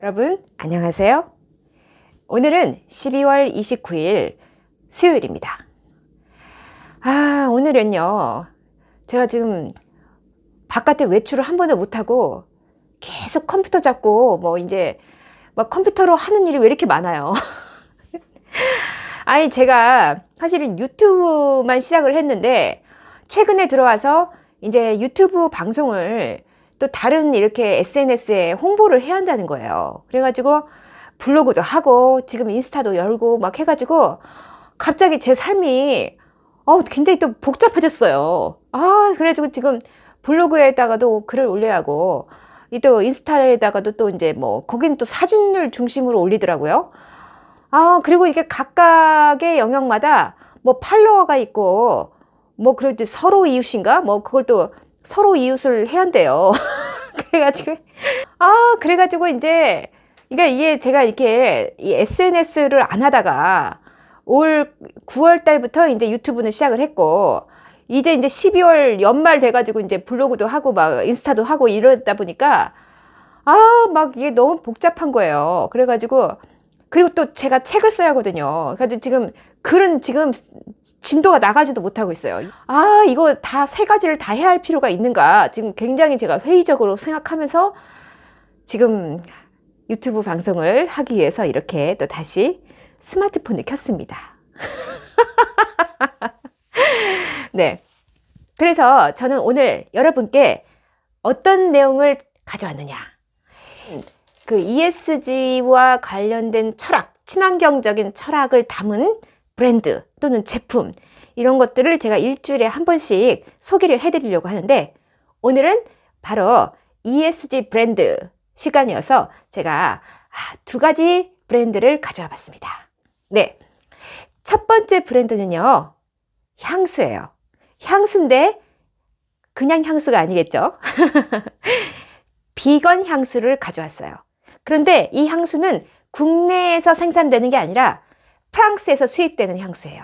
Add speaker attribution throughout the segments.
Speaker 1: 여러분 안녕하세요. 오늘은 12월 29일 수요일입니다. 오늘은요 제가 지금 바깥에 외출을 한 번도 못하고 계속 컴퓨터 잡고 이제 막 컴퓨터로 하는 일이 왜 이렇게 많아요. 아니 제가 사실은 유튜브만 시작을 했는데 최근에 들어와서 이제 유튜브 방송을 또 다른 이렇게 SNS에 홍보를 해야 한다는 거예요. 그래가지고 블로그도 하고 지금 인스타도 열고 막 해가지고 갑자기 제 삶이 굉장히 또 복잡해졌어요. 그래가지고 지금 블로그에다가도 글을 올려야 하고 또 인스타에다가도 또 이제 거기는 또 사진을 중심으로 올리더라고요. 그리고 이게 각각의 영역마다 팔로워가 있고 그래도 서로 이웃인가 그걸 또 서로 이웃을 해야 한대요. 그래가지고 이제 이게 제가 이렇게 이 SNS를 안 하다가 올 9월 달부터 이제 유튜브는 시작을 했고 이제 12월 연말 돼가지고 이제 블로그도 하고 막 인스타도 하고 이러다 보니까 막 이게 너무 복잡한 거예요. 그래가지고 그리고 또 제가 책을 써야 하거든요. 그래서 지금 글은 지금 진도가 나가지도 못하고 있어요. 이거 다 세 가지를 다 해야 할 필요가 있는가 지금 굉장히 제가 회의적으로 생각하면서 지금 유튜브 방송을 하기 위해서 이렇게 또 다시 스마트폰을 켰습니다. 네. 그래서 저는 오늘 여러분께 어떤 내용을 가져왔느냐. 그 ESG와 관련된 철학, 친환경적인 철학을 담은 브랜드 또는 제품 이런 것들을 제가 일주일에 한 번씩 소개를 해드리려고 하는데 오늘은 바로 ESG 브랜드 시간이어서 제가 두 가지 브랜드를 가져와 봤습니다. 네, 첫 번째 브랜드는요 향수예요. 향수인데 그냥 향수가 아니겠죠. 비건 향수를 가져왔어요. 그런데 이 향수는 국내에서 생산되는 게 아니라 프랑스에서 수입되는 향수예요.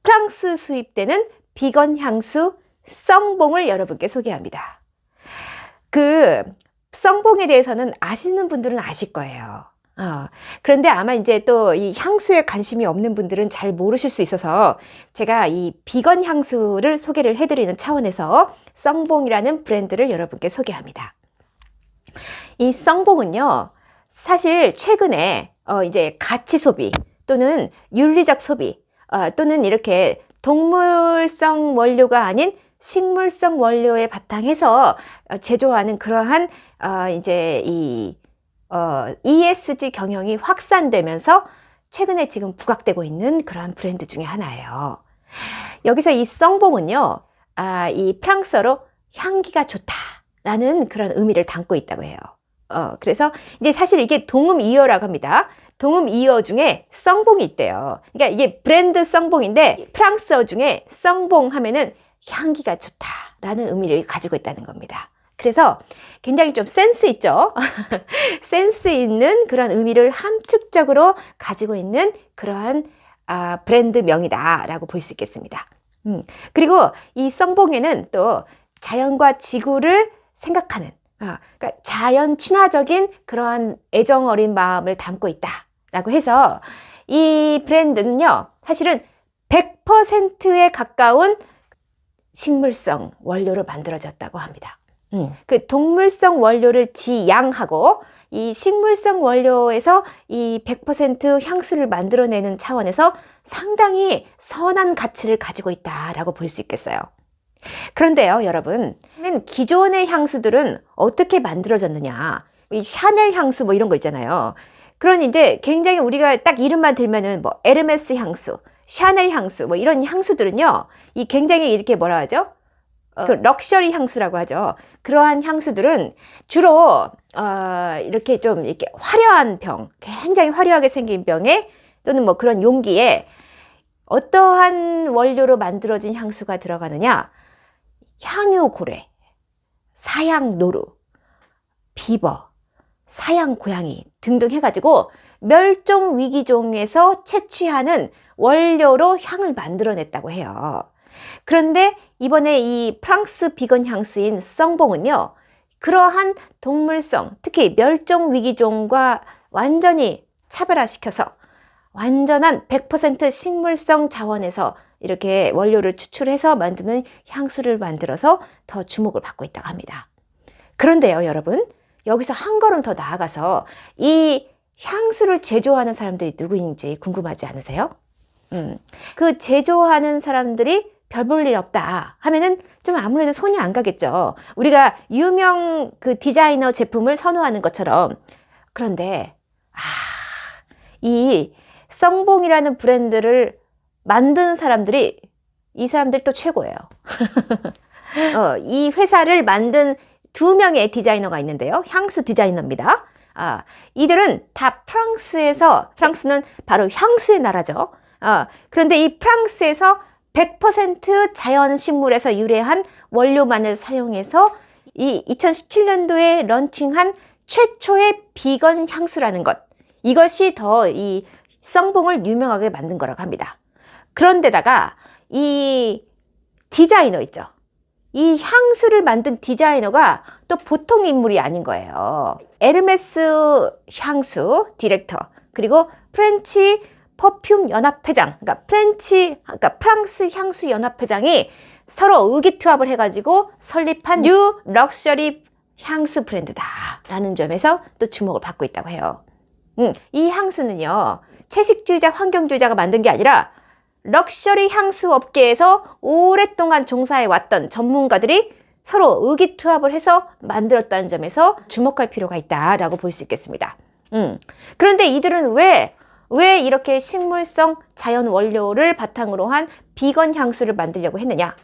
Speaker 1: 프랑스 수입되는 비건 향수 썽봉을 여러분께 소개합니다. 그 썽봉에 대해서는 아시는 분들은 아실 거예요. 그런데 아마 이제 또 이 향수에 관심이 없는 분들은 잘 모르실 수 있어서 제가 이 비건 향수를 소개를 해드리는 차원에서 썽봉이라는 브랜드를 여러분께 소개합니다. 이 썽봉은요, 사실 최근에 이제 가치 소비 또는 윤리적 소비 또는 이렇게 동물성 원료가 아닌 식물성 원료에 바탕해서 제조하는 그러한 이제 이 ESG 경영이 확산되면서 최근에 지금 부각되고 있는 그러한 브랜드 중에 하나예요. 여기서 이 썽봉은요, 이 프랑스어로 향기가 좋다라는 그런 의미를 담고 있다고 해요. 그래서 이제 사실 이게 동음이어라고 합니다. 동음이어 중에 썽봉이 있대요. 그러니까 이게 브랜드 썽봉인데 프랑스어 중에 썽봉 하면은 향기가 좋다라는 의미를 가지고 있다는 겁니다. 그래서 굉장히 좀 센스 있죠? 센스 있는 그런 의미를 함축적으로 가지고 있는 그러한 브랜드명이다라고 볼 수 있겠습니다. 그리고 이 썽봉에는 또 자연과 지구를 생각하는 그러니까 자연 친화적인 그러한 애정 어린 마음을 담고 있다라고 해서 이 브랜드는요 사실은 100%에 가까운 식물성 원료로 만들어졌다고 합니다. 그 동물성 원료를 지양하고 이 식물성 원료에서 이 100% 향수를 만들어내는 차원에서 상당히 선한 가치를 가지고 있다라고 볼 수 있겠어요. 그런데요, 여러분, 기존의 향수들은 어떻게 만들어졌느냐? 이 샤넬 향수 이런 거 있잖아요. 그런 이제 굉장히 우리가 딱 이름만 들면은 에르메스 향수, 샤넬 향수 이런 향수들은요, 이 굉장히 이렇게 뭐라 하죠? 그 럭셔리 향수라고 하죠. 그러한 향수들은 주로 이렇게 좀 이렇게 화려한 병, 굉장히 화려하게 생긴 병에 또는 그런 용기에 어떠한 원료로 만들어진 향수가 들어가느냐? 향유고래, 사양노루, 비버, 사양고양이 등등 해가지고 멸종위기종에서 채취하는 원료로 향을 만들어냈다고 해요. 그런데 이번에 이 프랑스 비건 향수인 썽봉은요 그러한 동물성, 특히 멸종위기종과 완전히 차별화시켜서 완전한 100% 식물성 자원에서 이렇게 원료를 추출해서 만드는 향수를 만들어서 더 주목을 받고 있다고 합니다. 그런데요, 여러분, 여기서 한 걸음 더 나아가서 이 향수를 제조하는 사람들이 누구인지 궁금하지 않으세요? 그 제조하는 사람들이 별 볼 일 없다 하면은 좀 아무래도 손이 안 가겠죠. 우리가 유명 그 디자이너 제품을 선호하는 것처럼. 그런데 이 썽봉이라는 브랜드를 만든 사람들이, 이 사람들이 또 최고예요. 이 회사를 만든 2명의 디자이너가 있는데요. 향수 디자이너입니다. 이들은 다 프랑스는 바로 향수의 나라죠. 그런데 이 프랑스에서 100% 자연식물에서 유래한 원료만을 사용해서 이 2017년도에 런칭한 최초의 비건 향수라는 것, 이것이 더 이 썽봉을 유명하게 만든 거라고 합니다. 그런데다가 이 디자이너 있죠. 이 향수를 만든 디자이너가 또 보통 인물이 아닌 거예요. 에르메스 향수 디렉터, 그리고 프렌치 퍼퓸 연합회장, 그러니까 프랑스 향수 연합회장이 서로 의기투합을 해가지고 설립한 뉴 럭셔리 향수 브랜드다라는 점에서 또 주목을 받고 있다고 해요. 이 향수는요, 채식주의자, 환경주의자가 만든 게 아니라 럭셔리 향수 업계에서 오랫동안 종사해 왔던 전문가들이 서로 의기투합을 해서 만들었다는 점에서 주목할 필요가 있다라고 볼 수 있겠습니다. 그런데 이들은 왜 이렇게 식물성 자연 원료를 바탕으로 한 비건 향수를 만들려고 했느냐?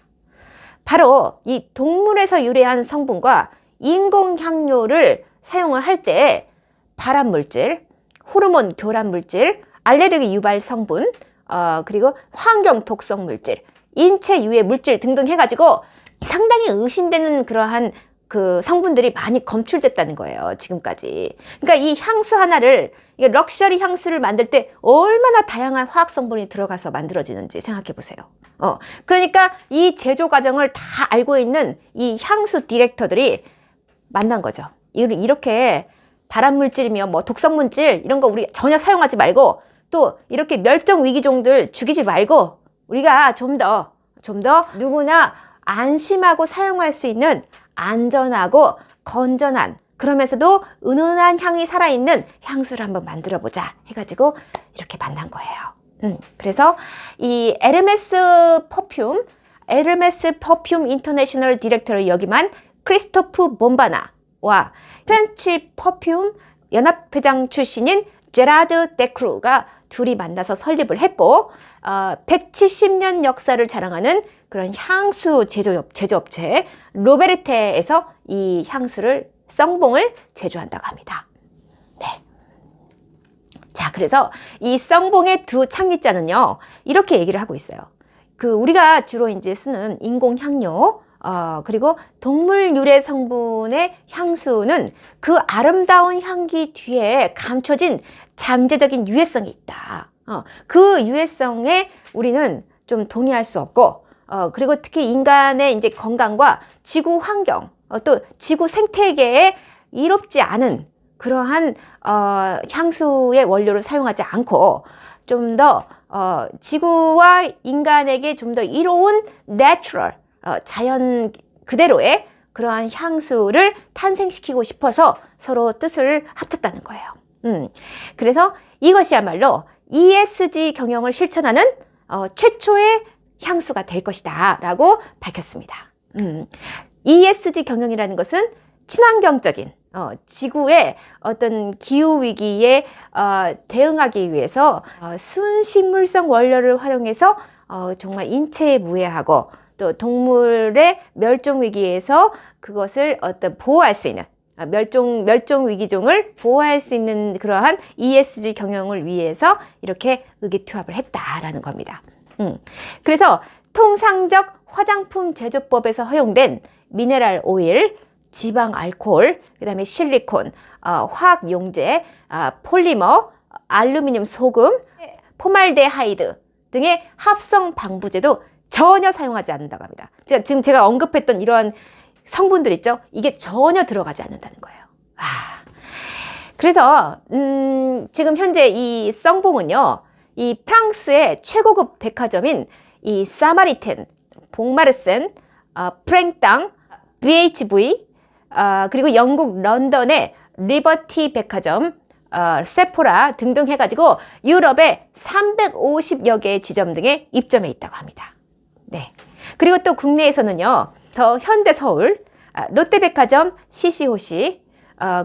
Speaker 1: 바로 이 동물에서 유래한 성분과 인공 향료를 사용을 할 때 발암물질, 호르몬 교란 물질, 알레르기 유발 성분, 그리고 환경 독성 물질, 인체 유해 물질 등등 해가지고 상당히 의심되는 그러한 그 성분들이 많이 검출됐다는 거예요, 지금까지. 그러니까 이 향수 하나를, 이게 럭셔리 향수를 만들 때 얼마나 다양한 화학 성분이 들어가서 만들어지는지 생각해 보세요. 그러니까 이 제조 과정을 다 알고 있는 이 향수 디렉터들이 만난 거죠. 이렇게 발암물질이며 뭐 독성물질 이런 거 우리 전혀 사용하지 말고, 또 이렇게 멸종위기종들 죽이지 말고, 우리가 좀 더 누구나 안심하고 사용할 수 있는 안전하고 건전한, 그러면서도 은은한 향이 살아있는 향수를 한번 만들어 보자 해가지고 이렇게 만난 거예요. 그래서 이 에르메스 퍼퓸 인터내셔널 디렉터를 역임한 크리스토프 몬바나와 프렌치 퍼퓸 연합회장 출신인 제라드 데크루가 둘이 만나서 설립을 했고, 170년 역사를 자랑하는 그런 향수 제조업체 로베르테에서 이 향수를, 썽봉을 제조한다고 합니다. 네. 자, 그래서 이 썽봉의 두 창립자는요, 이렇게 얘기를 하고 있어요. 우리가 주로 이제 쓰는 인공 향료, 그리고 동물 유래 성분의 향수는 그 아름다운 향기 뒤에 감춰진 잠재적인 유해성이 있다. 그 유해성에 우리는 좀 동의할 수 없고, 그리고 특히 인간의 이제 건강과 지구 환경, 또 지구 생태계에 이롭지 않은 그러한 향수의 원료를 사용하지 않고, 좀 더 지구와 인간에게 좀 더 이로운 내추럴, 자연 그대로의 그러한 향수를 탄생시키고 싶어서 서로 뜻을 합쳤다는 거예요. 그래서 이것이야말로 ESG 경영을 실천하는 최초의 향수가 될 것이다 라고 밝혔습니다. ESG 경영이라는 것은 친환경적인 지구의 어떤 기후위기에 대응하기 위해서 순식물성 원료를 활용해서 정말 인체에 무해하고, 또 동물의 멸종위기에서 그것을 보호할 수 있는, 멸종위기종을 보호할 수 있는 그러한 ESG 경영을 위해서 이렇게 의기투합을 했다라는 겁니다. 그래서 통상적 화장품 제조법에서 허용된 미네랄 오일, 지방 알코올, 그 다음에 실리콘, 화학 용제, 폴리머, 알루미늄 소금, 포말데하이드 등의 합성 방부제도 전혀 사용하지 않는다고 합니다. 지금 제가 언급했던 이러한 성분들 있죠? 이게 전혀 들어가지 않는다는 거예요. 그래서 지금 현재 이 썽봉은요, 이 프랑스의 최고급 백화점인 이 사마리텐, 봉마르센, 프랭땅, BHV, 그리고 영국 런던의 리버티 백화점, 세포라 등등 해가지고 유럽의 350여 개의 지점 등에 입점해 있다고 합니다. 네. 그리고 또 국내에서는요, 더 현대서울, 롯데백화점 CC호시,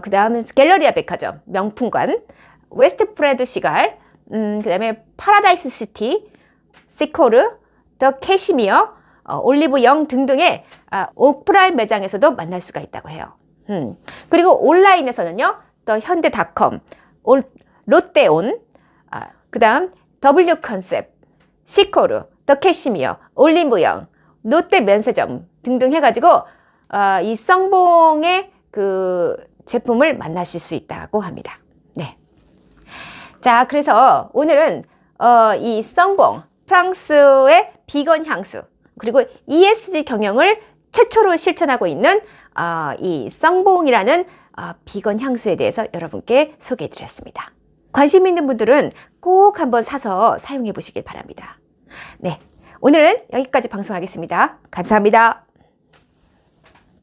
Speaker 1: 그 다음에 갤러리아 백화점, 명품관, 웨스트프레드 시갈, 그 다음에 파라다이스 시티, 시코르, 더 캐시미어, 올리브 영 등등의 오프라인 매장에서도 만날 수가 있다고 해요. 그리고 온라인에서는요, 더 현대닷컴, 롯데온, 그 다음 W 컨셉, 시코르, 더 캐시미어, 올리브 영, 롯데 면세점 등등 해가지고 이 썽봉의 그 제품을 만나실 수 있다고 합니다. 네. 자, 그래서 오늘은 이 썽봉, 프랑스의 비건 향수, 그리고 ESG 경영을 최초로 실천하고 있는 이 썽봉이라는 비건 향수에 대해서 여러분께 소개해 드렸습니다. 관심 있는 분들은 꼭 한번 사서 사용해 보시길 바랍니다. 네. 오늘은 여기까지 방송하겠습니다. 감사합니다.